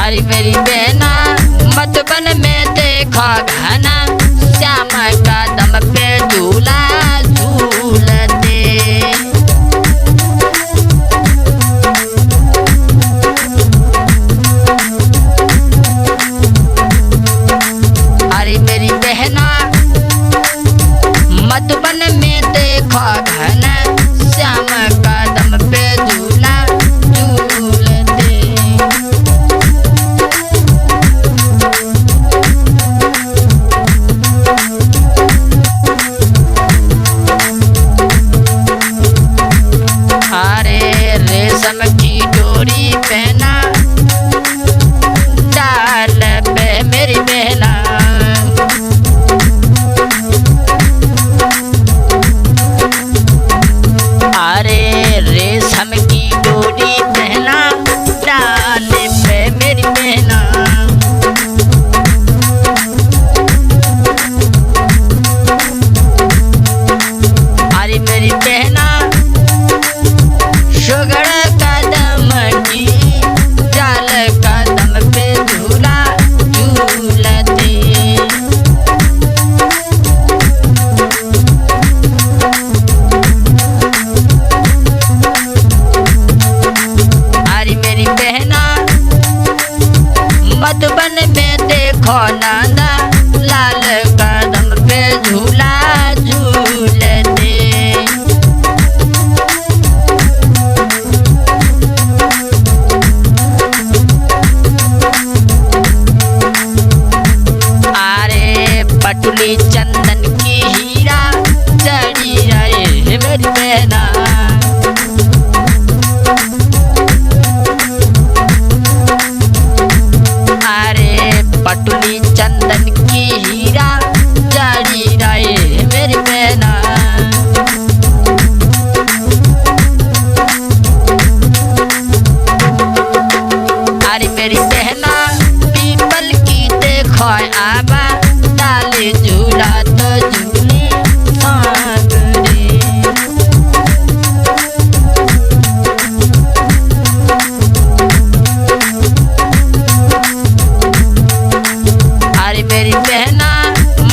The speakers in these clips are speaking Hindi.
अरे मेरी बहना मधुबन में देखा घना श्याम कदम पे झूला झूलते। अरे मेरी बहना मधुबन में देखा घना श्याम कदम पे झूला झूलते। अरे रेशम की डोरी पहना डाल पे मेरी बहना। अरे रेशम की डोरी पहना डाल पे मेरी बहना। अरे मेरी बहना सुगड़ कदम की जाल कदम पे झूला झूलते। अरे मेरी बहना मधुबन में देखो नाना लाल कदम पे झूला झूलते। अरे पटुली चंदन की हीरा चढ़ी रहे मेरी बहना। अरे पटुली चंदन की हीरा चढ़ी रहे मेरी बहना। अरे मेरी बहना पीपल की देखो आबा डाले झूला तो झूले सागरे। अरे मेरी बहना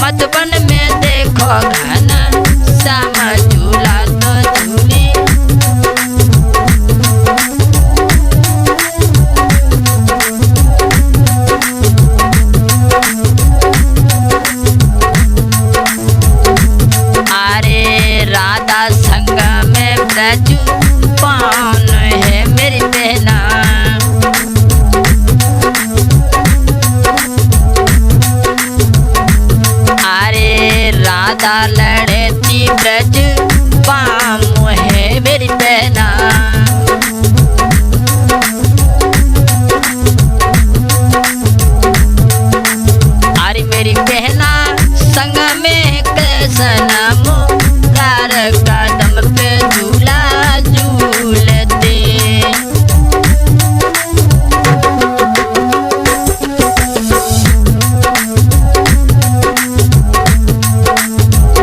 मधुबन में देखो घना श्याम झूला तो झूले। अरे राधा संग में ब्रज पान है मेरी बहना। अरे राधा लड़ती ब्रज पाम है मेरी बहना। अरे मेरी बहना संग में कृष्ण मुरार कदम पे झूला झूलते।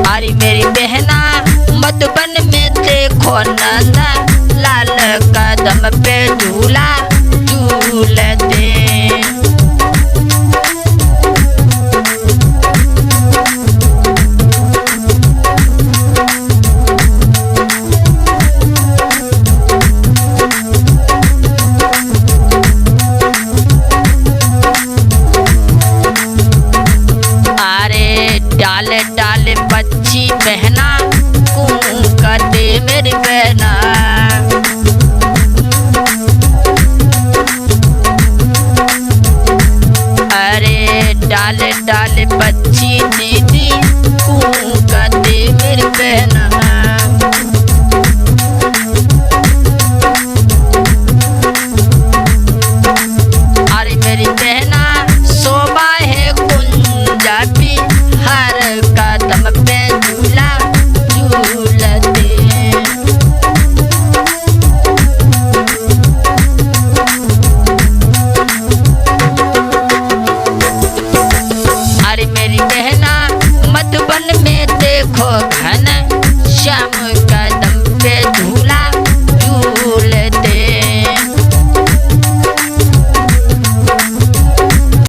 अरे मेरी बहना मधुबन में देखो नंदा लाल कदम पे झूला झूलते। अरे डाले डाले बच्ची बहना कूकते मेरी बहना। अरे डाले डाले बच्ची दीदी कूकते मेरी बहना।